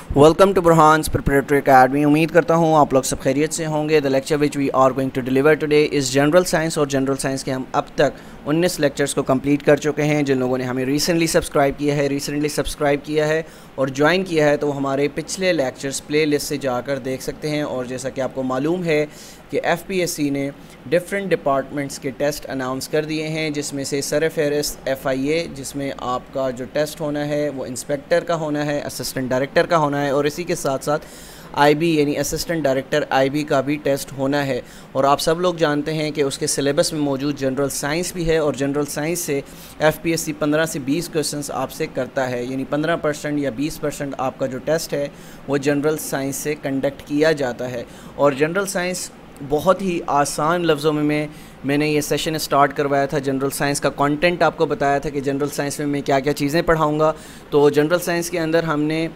Welcome to Burhan's preparatory academy. उम्मीद करता हूँ आप लोग सब खैरियत से होंगे। The lecture which we are going to deliver today is general science, और जनरल साइंस के हम अब तक 19 लेक्चर्स को कंप्लीट कर चुके हैं। जिन लोगों ने हमें रिसेंटली सब्सक्राइब किया है और ज्वाइन किया है तो हमारे पिछले लेक्चर्स प्ले लिस्ट से जाकर देख सकते हैं। और जैसा कि आपको मालूम है कि FPSC ने डिफरेंट डिपार्टमेंट्स के टेस्ट अनाउंस कर दिए हैं, जिसमें से सरफ़हरिस्त FIA, जिसमें आपका जो टेस्ट होना है वो इंस्पेक्टर का होना है, असिस्टेंट डायरेक्टर का होना है, और इसी के साथ साथ IB यानी असिस्टेंट डायरेक्टर IB का भी टेस्ट होना है। और आप सब लोग जानते हैं कि उसके सिलेबस में मौजूद जनरल साइंस भी है, और जनरल साइंस से FPSC 15 से 20 क्वेश्चंस आपसे करता है, यानी 15% या 20% आपका जो टेस्ट है वो जनरल साइंस से कंडक्ट किया जाता है। और जनरल साइंस बहुत ही आसान लफ्ज़ों में मैंने ये सेशन स्टार्ट करवाया था। जनरल साइंस का कंटेंट आपको बताया था कि जनरल साइंस में मैं क्या क्या चीज़ें पढ़ाऊँगा। तो जनरल साइंस के अंदर हमने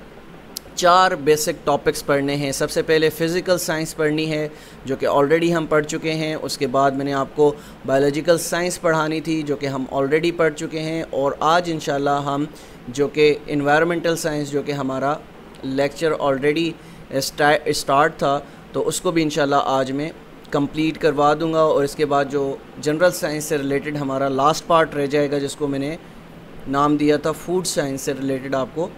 4 बेसिक टॉपिक्स पढ़ने हैं। सबसे पहले फ़िज़िकल साइंस पढ़नी है, जो कि ऑलरेडी हम पढ़ चुके हैं। उसके बाद मैंने आपको बायोलॉजिकल साइंस पढ़ानी थी, जो कि हम ऑलरेडी पढ़ चुके हैं। और आज इंशाल्लाह हम जो कि एनवायरमेंटल साइंस, जो कि हमारा लेक्चर ऑलरेडी स्टार्ट था, तो उसको भी इंशाल्लाह आज मैं कंप्लीट करवा दूंगा। और इसके बाद जो जनरल साइंस से रिलेटेड हमारा लास्ट पार्ट रह जाएगा, जिसको मैंने नाम दिया था फूड साइंस से रिलेटेड, आपको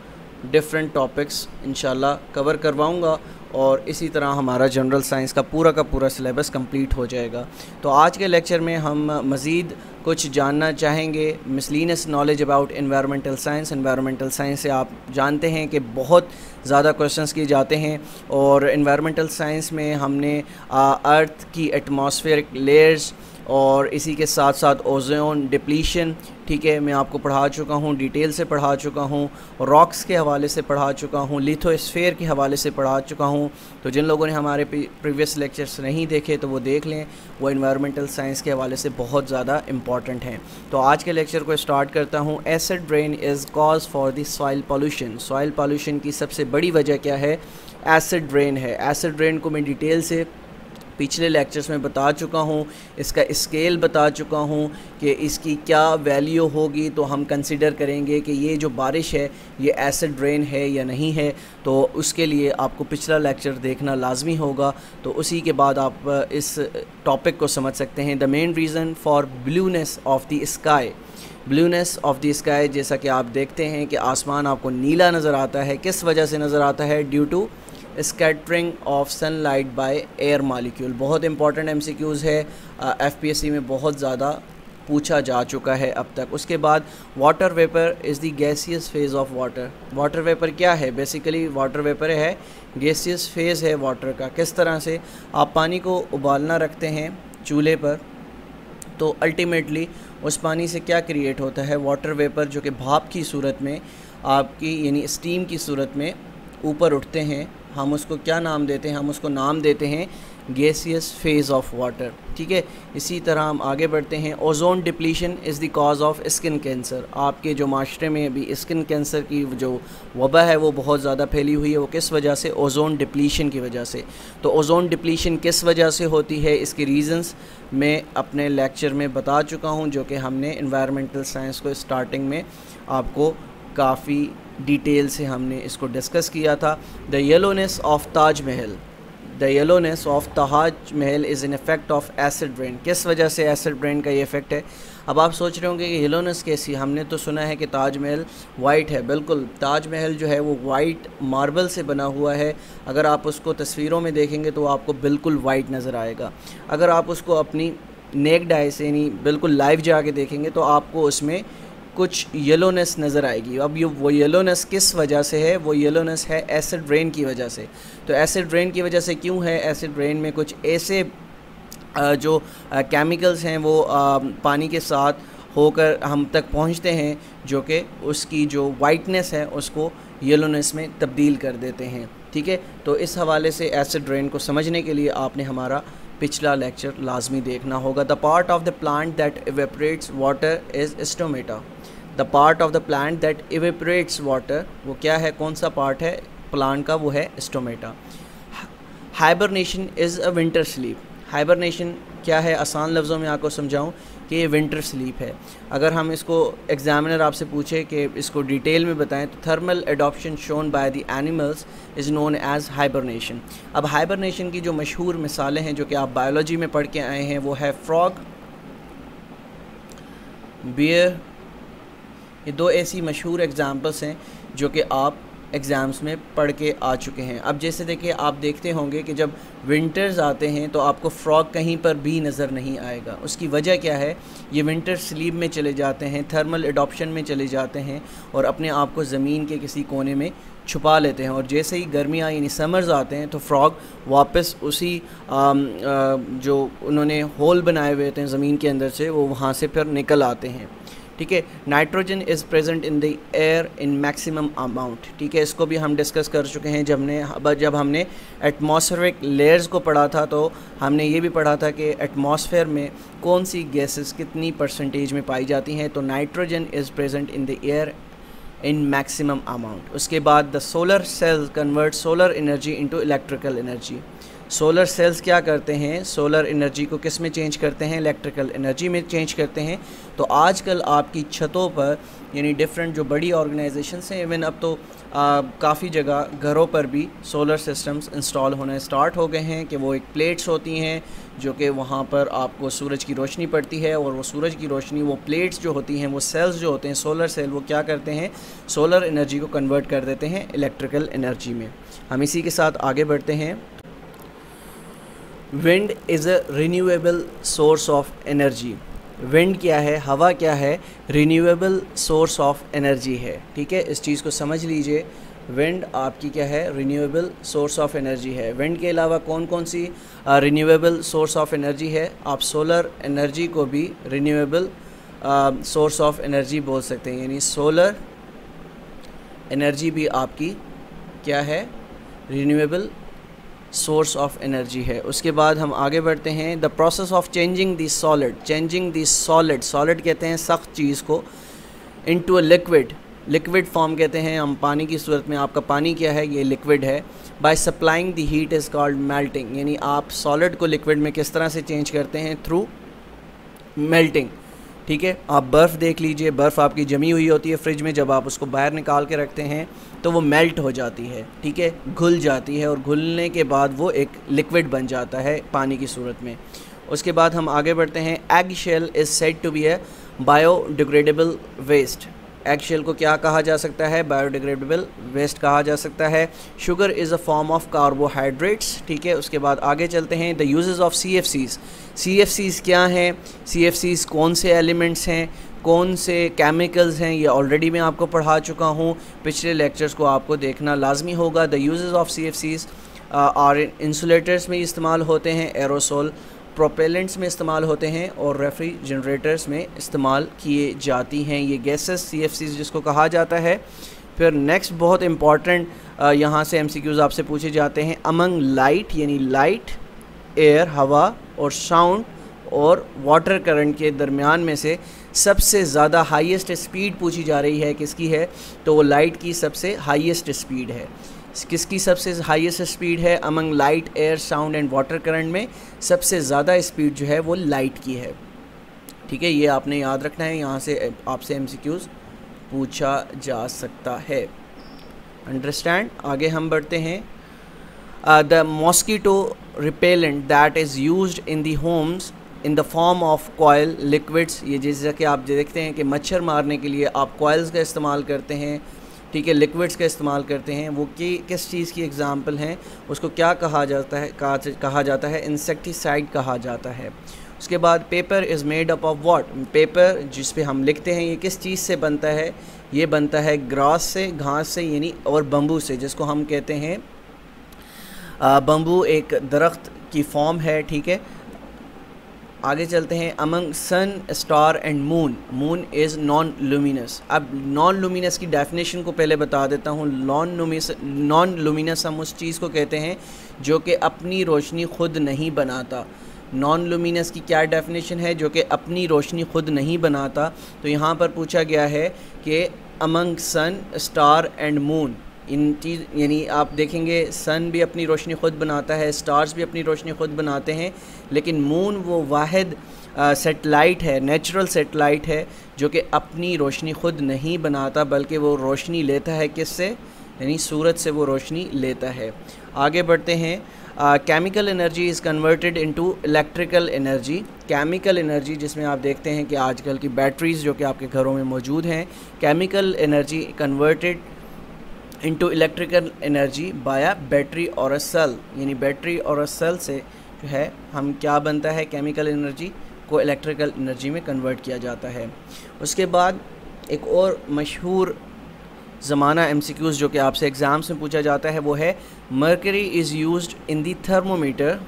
डिफरेंट टॉपिक्स इंशाल्लाह कवर करवाऊंगा। और इसी तरह हमारा जनरल साइंस का पूरा सिलेबस कंप्लीट हो जाएगा। तो आज के लेक्चर में हम मज़ीद कुछ जानना चाहेंगे, miscellaneous knowledge about environmental science. Environmental science से आप जानते हैं कि बहुत ज़्यादा क्वेश्चंस किए जाते हैं। और एनवायरमेंटल साइंस में हमने अर्थ की एटमॉस्फेरिक लेयर्स और इसी के साथ साथ ओजोन डिप्लीशन, ठीक है, मैं आपको पढ़ा चुका हूँ, डिटेल से पढ़ा चुका हूँ, रॉक्स के हवाले से पढ़ा चुका हूँ, लिथोस्फीयर के हवाले से पढ़ा चुका हूँ। तो जिन लोगों ने हमारे प्रीवियस लेक्चर्स नहीं देखे तो वो देख लें, वो एनवायरमेंटल साइंस के हवाले से बहुत ज़्यादा इंपॉर्टेंट हैं। तो आज के लेक्चर को स्टार्ट करता हूँ। Acid rain is cause for the soil pollution. Soil pollution की सबसे बड़ी वजह क्या है? एसिड रेन है। एसिड रेन को मैं डिटेल से पिछले लेक्चर्स में बता चुका हूँ, इसका स्केल बता चुका हूँ कि इसकी क्या वैल्यू होगी, तो हम कंसिडर करेंगे कि ये जो बारिश है ये एसिड रेन है या नहीं है। तो उसके लिए आपको पिछला लेक्चर देखना लाजमी होगा, तो उसी के बाद आप इस टॉपिक को समझ सकते हैं। The main reason for blueness of the sky. Blueness of the sky, जैसा कि आप देखते हैं कि आसमान आपको नीला नज़र आता है, किस वजह से नज़र आता है? Due to scattering of sunlight by air molecule. बहुत इंपॉर्टेंट MCQs है, FPSC में बहुत ज़्यादा पूछा जा चुका है अब तक। उसके बाद water vapour is the gaseous phase of water. Water vapour क्या है? बेसिकली वाटर वेपर है गैसियस फेज़ है वाटर का। किस तरह से? आप पानी को उबालना रखते हैं चूल्हे पर, तो अल्टीमेटली उस पानी से क्या क्रिएट होता है? वाटर वेपर, जो कि भाप की सूरत में आपकी यानी स्टीम की सूरत में ऊपर उठते हैं। हम उसको क्या नाम देते हैं? हम उसको नाम देते हैं गैसियस फेज़ ऑफ वाटर, ठीक है। इसी तरह हम आगे बढ़ते हैं। Ozone depletion is the cause of skin cancer. आपके जो माशरे में अभी स्किन कैंसर की जो वबा है वो बहुत ज़्यादा फैली हुई है, वो किस वजह से? ओजोन डिप्लीशन की वजह से। तो ओजोन डिप्लीशन किस वजह से होती है, इसके रीज़न्स मैं अपने लेक्चर में बता चुका हूँ, जो कि हमने एनवायरमेंटल साइंस को स्टार्टिंग में आपको काफ़ी डिटेल से हमने इसको डिस्कस किया था। The yellowness of Taj Mahal. The yellowness of Taj Mahal is an effect of acid rain. किस वजह से एसिड रेन का ये इफ़ेक्ट है? अब आप सोच रहे होंगे कि येलोनेस कैसी? हमने तो सुना है कि ताज महल वाइट है। बिल्कुल, ताज महल जो है वो वाइट मार्बल से बना हुआ है। अगर आप उसको तस्वीरों में देखेंगे तो आपको बिल्कुल वाइट नज़र आएगा। अगर आप उसको अपनी नेक्ड आई से यानी बिल्कुल लाइव जाके देखेंगे तो आपको उसमें कुछ येलोनेस नज़र आएगी। अब वो येलोनेस किस वजह से है? वो येलोनेस है एसिड रेन की वजह से। तो एसिड रेन की वजह से क्यों है? एसिड रेन में कुछ ऐसे जो केमिकल्स हैं वो पानी के साथ होकर हम तक पहुंचते हैं, जो कि उसकी जो वाइटनेस है उसको येलोनेस में तब्दील कर देते हैं, ठीक है। तो इस हवाले से एसिड रेन को समझने के लिए आपने हमारा पिछला लेक्चर लाजमी देखना होगा। The part of the plant that evaporates water is stomata. The part of the plant that evaporates water, वो क्या है? कौन सा पार्ट है प्लांट का? वो है stomata. Hibernation is a winter sleep. Hibernation क्या है? आसान लफ्ज़ों में आपको समझाऊं कि ये विंटर स्लीप है। अगर हम इसको एग्जामिनर आपसे पूछे कि इसको डिटेल में बताएं तो thermal adoption shown by the animals is known as hibernation. अब हाइबरनेशन की जो मशहूर मिसालें हैं जो कि आप बायोलॉजी में पढ़ के आए हैं वो है फ्रॉग, बियर। ये दो ऐसी मशहूर एग्जांपल्स हैं जो कि आप एग्ज़ाम्स में पढ़ के आ चुके हैं। अब जैसे देखिए, आप देखते होंगे कि जब विंटर्स आते हैं तो आपको फ्रॉग कहीं पर भी नज़र नहीं आएगा। उसकी वजह क्या है? ये विंटर स्लीप में चले जाते हैं, थर्मल एडॉप्शन में चले जाते हैं और अपने आप को ज़मीन के किसी कोने में छुपा लेते हैं। और जैसे ही गर्मियाँ यानी समर्स आते हैं तो फ्रॉग वापस उसी जो उन्होंने होल बनाए हुए थे ज़मीन के अंदर से, वो वहाँ से फिर निकल आते हैं। ठीक है, nitrogen is present in the air in maximum amount. ठीक है, इसको भी हम डिस्कस कर चुके हैं जब हमने एटमॉस्फेरिक लेयर्स को पढ़ा था, तो हमने ये भी पढ़ा था कि एटमॉस्फेयर में कौन सी गैसेस कितनी परसेंटेज में पाई जाती हैं। तो nitrogen is present in the air in maximum amount. उसके बाद the solar cell convert solar energy into electrical energy. Solar cells क्या करते हैं? सोलर एनर्जी को किस में चेंज करते हैं? इलेक्ट्रिकल एनर्जी में चेंज करते हैं। तो आजकल आपकी छतों पर यानी डिफरेंट जो बड़ी ऑर्गेनाइजेशंस हैं, इवन अब तो काफ़ी जगह घरों पर भी सोलर सिस्टम्स इंस्टॉल होने स्टार्ट हो गए हैं कि वो एक प्लेट्स होती हैं जो कि वहाँ पर आपको सूरज की रोशनी पड़ती है और वो सूरज की रोशनी, वो प्लेट्स जो होती हैं, वो सेल्स जो होते हैं सोलर सेल, वो क्या करते हैं? सोलर एनर्जी को कन्वर्ट कर देते हैं इलेक्ट्रिकल एनर्जी में। हम इसी के साथ आगे बढ़ते हैं। Wind is a renewable source of energy. Wind क्या है? हवा क्या है? रिन्यूएबल सोर्स ऑफ एनर्जी है। ठीक है, इस चीज़ को समझ लीजिए। विंड आपकी क्या है? रिन्यूएबल सोर्स ऑफ एनर्जी है। विंड के अलावा कौन कौन सी रिन्यूएबल सोर्स ऑफ एनर्जी है? आप सोलर एनर्जी को भी रिन्यूएबल सोर्स ऑफ एनर्जी बोल सकते हैं, यानी सोलर एनर्जी भी आपकी क्या है? रिन्यूएबल सोर्स ऑफ एनर्जी है। उसके बाद हम आगे बढ़ते हैं। The process of changing the solid, changing the solid, solid कहते हैं सख्त चीज़ को, into a liquid, liquid form कहते हैं हम पानी की सूरत में। आपका पानी क्या है? ये लिक्विड है। By supplying the heat is called melting, यानी आप सॉलिड को लिक्विड में किस तरह से चेंज करते हैं? Through melting. ठीक है, आप बर्फ़ देख लीजिए, बर्फ़ आपकी जमी हुई होती है फ्रिज में, जब आप उसको बाहर निकाल के रखते हैं तो वो मेल्ट हो जाती है। ठीक है, घुल जाती है और घुलने के बाद वो एक लिक्विड बन जाता है पानी की सूरत में। उसके बाद हम आगे बढ़ते हैं। Egg shell is said to be a biodegradable waste. Egg shell को क्या कहा जा सकता है? बायोडिग्रेडेबल वेस्ट कहा जा सकता है। Sugar is a form of carbohydrates. ठीक है, उसके बाद आगे चलते हैं। The uses of CFCs। CFCs क्या हैं? CFCs कौन से एलिमेंट्स हैं, कौन से केमिकल्स हैं, ये ऑलरेडी मैं आपको पढ़ा चुका हूँ। पिछले लेक्चर्स को आपको देखना लाजमी होगा। The uses of CFCs are insulators में इस्तेमाल होते हैं, एरोसोल प्रोपेलेंट्स में इस्तेमाल होते हैं और रेफ्रिजरेटर्स में इस्तेमाल किए जाती हैं ये गैसेस, CFCs जिसको कहा जाता है। फिर नेक्स्ट बहुत इंपॉर्टेंट यहाँ से MCQs आपसे पूछे जाते हैं। अमंग लाइट, यानी लाइट, एयर, हवा और साउंड और वाटर करंट के दरमियान में से सबसे ज़्यादा हाईएस्ट स्पीड पूछी जा रही है किसकी है? तो वो लाइट की सबसे हाईएस्ट स्पीड है। किसकी सबसे हाईएस्ट स्पीड है? Among light, air, sound and water current में सबसे ज़्यादा स्पीड जो है वो लाइट की है। ठीक है, ये आपने याद रखना है, यहाँ से आपसे MCQs पूछा जा सकता है। अंडरस्टैंड? आगे हम बढ़ते हैं। The mosquito repellent that is used in the homes in the form of coil liquids. ये जैसा कि आप देखते हैं कि मच्छर मारने के लिए आप कॉयल्स का इस्तेमाल करते हैं। ठीक है, लिक्विड्स का इस्तेमाल करते हैं। वो किस चीज़ की एग्जांपल हैं? उसको क्या कहा जाता है? कहा जाता है इंसेक्टिसाइड कहा जाता है। उसके बाद paper is made up of what? Paper जिस पे हम लिखते हैं ये किस चीज़ से बनता है? ये बनता है ग्रास से, घास से, यानी और बम्बू से, जिसको हम कहते हैं बम्बू एक दरख्त की फॉर्म है। ठीक है, आगे चलते हैं। Among sun, star and moon, moon is non luminous. अब नॉन लुमिनस की डेफिनेशन को पहले बता देता हूँ। नॉन लुमिनस हम उस चीज़ को कहते हैं जो कि अपनी रोशनी खुद नहीं बनाता। नॉन लुमिनस की क्या डेफिनेशन है? जो कि अपनी रोशनी खुद नहीं बनाता। तो यहाँ पर पूछा गया है कि among sun, star and moon, इन चीज़ यानी आप देखेंगे सन भी अपनी रोशनी ख़ुद बनाता है, स्टार्स भी अपनी रोशनी ख़ुद बनाते हैं, लेकिन मून वो वाहिद सेटेलाइट है, नेचुरल सेटेलाइट है, जो कि अपनी रोशनी ख़ुद नहीं बनाता बल्कि वो रोशनी लेता है किससे, यानी सूरज से वो रोशनी लेता है। आगे बढ़ते हैं। Chemical energy is converted into electrical energy. Chemical energy जिसमें आप देखते हैं कि आजकल की बैटरीज़ जो कि आपके घरों में मौजूद हैं, chemical energy converted into electrical energy by battery और अ सेल, यानी बैटरी और अ सेल से जो है हम क्या बनता है, केमिकल एनर्जी को इलेक्ट्रिकल एनर्जी में कन्वर्ट किया जाता है। उसके बाद एक और मशहूर ज़माना MCQs जो कि आपसे एग्ज़ाम्स में पूछा जाता है वो है mercury is used in the thermometer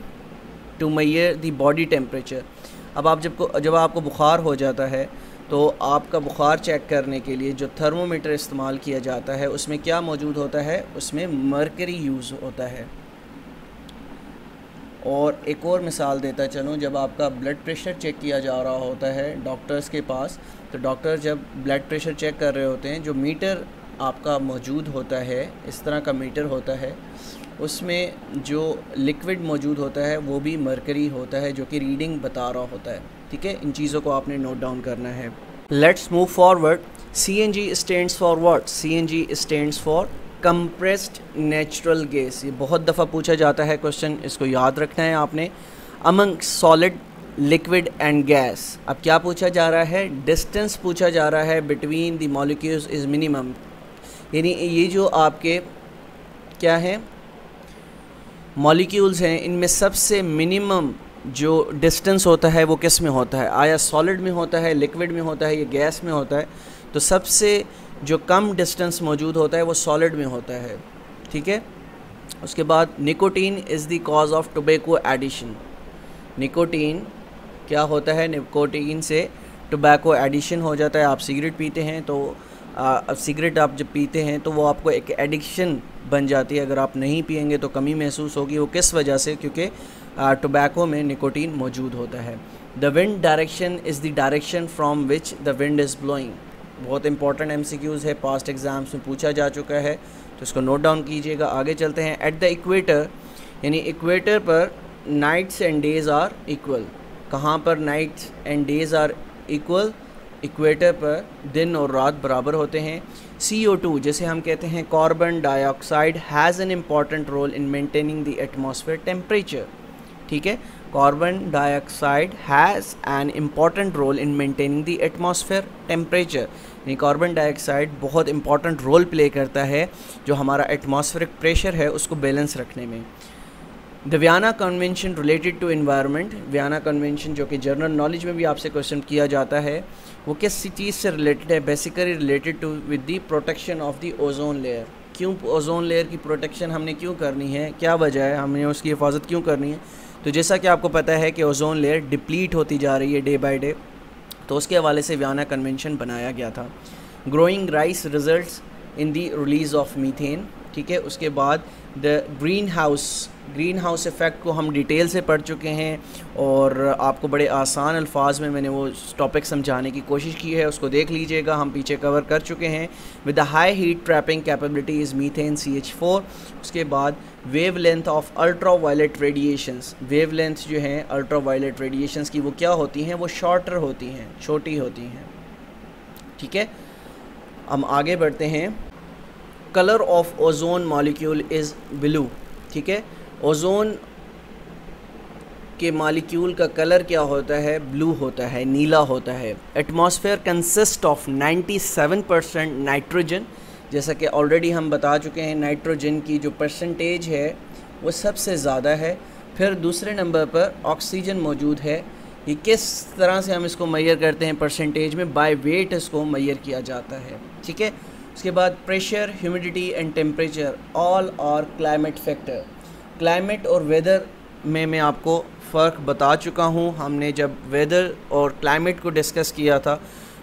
to measure the body temperature. अब आप जब आपको बुखार हो जाता है तो आपका बुखार चेक करने के लिए जो थर्मोमीटर इस्तेमाल किया जाता है उसमें क्या मौजूद होता है, उसमें मर्करी यूज़ होता है। और एक और मिसाल देता चलूँ, जब आपका ब्लड प्रेशर चेक किया जा रहा होता है डॉक्टर्स के पास, तो डॉक्टर जब ब्लड प्रेशर चेक कर रहे होते हैं, जो मीटर आपका मौजूद होता है, इस तरह का मीटर होता है, उसमें जो लिक्विड मौजूद होता है वो भी मर्करी होता है जो कि रीडिंग बता रहा होता है। ठीक है, इन चीज़ों को आपने नोट डाउन करना है। Let's move forward. CNG stands for what? CNG stands for compressed natural gas. ये बहुत दफ़ा पूछा जाता है क्वेश्चन, इसको याद रखना है आपने। Among solid, liquid and gas. अब क्या पूछा जा रहा है? डिस्टेंस पूछा जा रहा है between the molecules is minimum, यानी ये जो आपके क्या है मॉलिक्यूल्स हैं, इनमें सबसे मिनिमम जो डिस्टेंस होता है वो किस में होता है? आया सॉलिड में होता है, लिक्विड में होता है या गैस में होता है? तो सबसे जो कम डिस्टेंस मौजूद होता है वो सॉलिड में होता है। ठीक है, उसके बाद nicotine is the cause of tobacco addition. Nicotine क्या होता है? निकोटीन से टोबैको एडिशन हो जाता है। आप सिगरेट पीते हैं तो अब सिगरेट आप जब पीते हैं तो वो आपको एक एडिक्शन बन जाती है। अगर आप नहीं पिएंगे तो कमी महसूस होगी। वो किस वजह से? क्योंकि टोबैको में निकोटीन मौजूद होता है। The wind direction is the direction from which the wind is blowing. बहुत इंपॉर्टेंट MCQs है, पास्ट एग्ज़ाम्स में पूछा जा चुका है, तो इसको नोट डाउन कीजिएगा। आगे चलते हैं। एट द इक्वेटर, यानी इक्वेटर पर nights and days are equal. कहाँ पर nights and days are equal? Equator पर दिन और रात बराबर होते हैं। CO2 जैसे हम कहते हैं carbon dioxide has an important role in maintaining the atmosphere temperature. ठीक है, carbon dioxide has an important role in maintaining the atmosphere temperature, यानी कार्बन डाइऑक्साइड बहुत इंपॉर्टेंट रोल प्ले करता है जो हमारा एटमॉस्फेरिक प्रेशर है उसको बैलेंस रखने में। The Vienna convention related to environment. Vienna convention जो कि जनरल नॉलेज में भी आपसे क्वेश्चन किया जाता है, वो किस चीज़ से रिलेटेड है? Basically related to with the protection of the ozone layer. क्यों ओजोन लेयर की प्रोटेक्शन हमने क्यों करनी है, क्या वजह है, हमने उसकी हिफाजत क्यों करनी है? तो जैसा कि आपको पता है कि ओजोन लेयर डिप्लीट होती जा रही है डे बाय डे, तो उसके हवाले से वियना कन्वेंशन बनाया गया था। Growing rice results in the release of methane. ठीक है, उसके बाद द ग्रीन हाउस इफ़ेक्ट को हम डिटेल से पढ़ चुके हैं और आपको बड़े आसान अल्फाज में मैंने वो टॉपिक समझाने की कोशिश की है, उसको देख लीजिएगा, हम पीछे कवर कर चुके हैं। With the high heat trapping capability is methane CH4। उसके बाद wavelength of ultraviolet radiations. Wavelength जो हैं अल्ट्रा वायलेट रेडिएशंस की वो क्या होती हैं? वो शॉर्टर होती हैं, छोटी होती हैं। ठीक है, हम आगे बढ़ते हैं। Colour of ozone molecule is blue. ठीक है, ओजोन के मॉलिक्यूल का कलर क्या होता है? ब्लू होता है, नीला होता है। Atmosphere consist of 97% nitrogen. जैसा कि ऑलरेडी हम बता चुके हैं, नाइट्रोजन की जो परसेंटेज है वो सबसे ज़्यादा है। फिर दूसरे नंबर पर ऑक्सीजन मौजूद है। ये किस तरह से हम इसको मेजर करते हैं? परसेंटेज में, बाय वेट इसको मेजर किया जाता है। ठीक है, उसके बाद pressure, humidity and temperature all are climate factor. Climate और वेदर में मैं आपको फ़र्क बता चुका हूँ। हमने जब वेदर और क्लाइमेट को डिस्कस किया था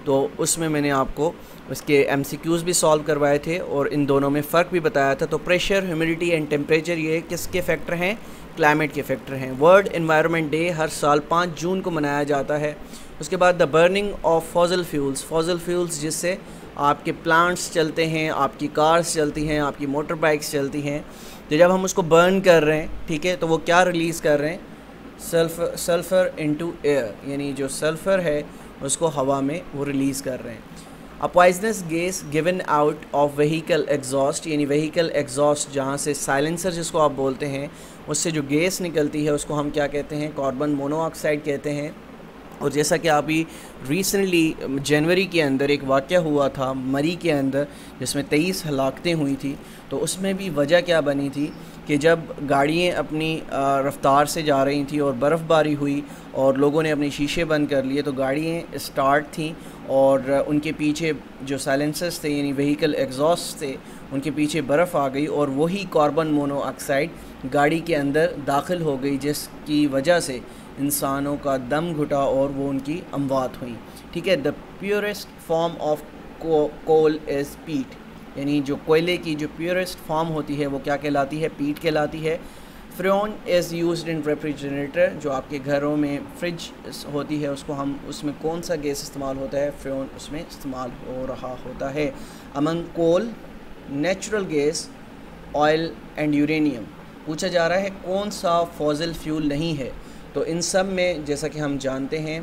तो उसमें मैंने आपको उसके MCQs भी सॉल्व करवाए थे और इन दोनों में फ़र्क भी बताया था। तो प्रेशर, ह्यूमिडिटी एंड टेम्परेचर ये किसके फैक्टर हैं? क्लाइमेट के फैक्टर हैं। वर्ल्ड एनवायरनमेंट डे हर साल 5 जून को मनाया जाता है। उसके बाद the burning of fossil fuels जिससे आपके प्लांट्स चलते हैं, आपकी कार्स चलती हैं, आपकी मोटर बाइक्स चलती हैं। तो जब हम उसको बर्न कर रहे हैं, ठीक है, तो वो क्या रिलीज़ कर रहे हैं? सल्फ़र इनटू एयर, यानी जो सल्फ़र है उसको हवा में वो रिलीज़ कर रहे हैं। A poisonous gas given out of vehicle exhaust, यानी व्हीकल एग्जॉस्ट जहाँ से साइलेंसर जिसको आप बोलते हैं उससे जो गैस निकलती है उसको हम क्या कहते हैं, कार्बन मोनोऑक्साइड कहते हैं। और जैसा कि अभी रिसेंटली जनवरी के अंदर एक वाक़या हुआ था मरी के अंदर जिसमें 23 हलाकतें हुई थी, तो उसमें भी वजह क्या बनी थी कि जब गाड़ियाँ अपनी रफ़्तार से जा रही थी और बर्फ़बारी हुई और लोगों ने अपने शीशे बंद कर लिए, तो गाड़ियाँ स्टार्ट थीं और उनके पीछे जो साइलेंसर्स थे यानी व्हीकल एग्जॉस्ट थे उनके पीछे बर्फ़ आ गई और वही कार्बन मोनोऑक्साइड गाड़ी के अंदर दाखिल हो गई, जिसकी वजह से इंसानों का दम घुटा और वो उनकी अमवात हुई। ठीक है। The purest form of coal is peat, यानी जो कोयले की जो प्योरेस्ट फॉर्म होती है वो क्या कहलाती है, पीट कहलाती है। फ्रेन इज़ यूज्ड इन रेफ्रिजरेटर, जो आपके घरों में फ्रिज होती है उसको हम उसमें कौन सा गैस इस्तेमाल होता है, फ्रेन उसमें इस्तेमाल हो रहा होता है। Among coal, natural gas, oil and uranium, पूछा जा रहा है कौन सा फॉसिल फ्यूल नहीं है। तो इन सब में जैसा कि हम जानते हैं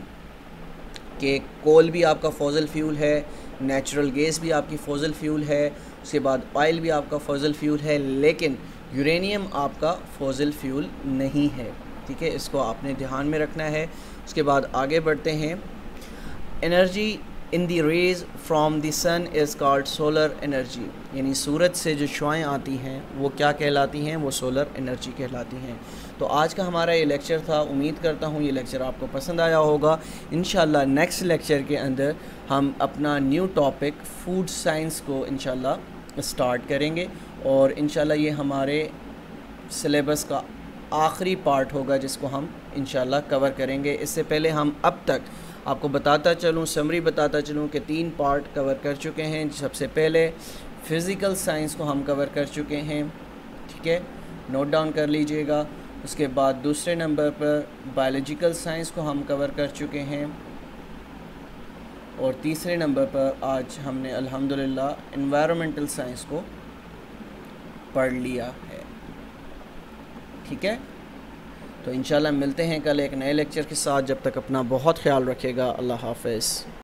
कि कोल भी आपका फॉसिल फ्यूल है, नेचुरल गैस भी आपकी फॉसिल फ्यूल है, उसके बाद ऑयल भी आपका फॉसिल फ्यूल है, लेकिन यूरेनियम आपका फॉसिल फ्यूल नहीं है। ठीक है, इसको आपने ध्यान में रखना है। उसके बाद आगे बढ़ते हैं। Energy in the rays from the sun is called solar energy, यानी सूरज से जो शुआएँ आती हैं वो क्या कहलाती हैं, वो सोलर एनर्जी कहलाती हैं। तो आज का हमारा ये लेक्चर था, उम्मीद करता हूँ ये लेक्चर आपको पसंद आया होगा। इंशाल्लाह नेक्स्ट लेक्चर के अंदर हम अपना न्यू टॉपिक फूड साइंस को इंशाल्लाह स्टार्ट करेंगे और इंशाल्लाह ये हमारे सिलेबस का आखिरी पार्ट होगा जिसको हम इंशाल्लाह कवर करेंगे। इससे पहले हम अब तक आपको बताता चलूँ, समरी बताता चलूँ कि 3 पार्ट कवर कर चुके हैं। सबसे पहले फ़िज़िकल साइंस को हम कवर कर चुके हैं, ठीक है, नोट डाउन कर लीजिएगा। उसके बाद दूसरे नंबर पर बायोलॉजिकल साइंस को हम कवर कर चुके हैं और तीसरे नंबर पर आज हमने अल्हम्दुलिल्लाह एनवायरमेंटल साइंस को पढ़ लिया है। ठीक है, तो इंशाल्लाह मिलते हैं कल एक नए लेक्चर के साथ। जब तक अपना बहुत ख्याल रखिएगा। अल्लाह हाफ़िज़।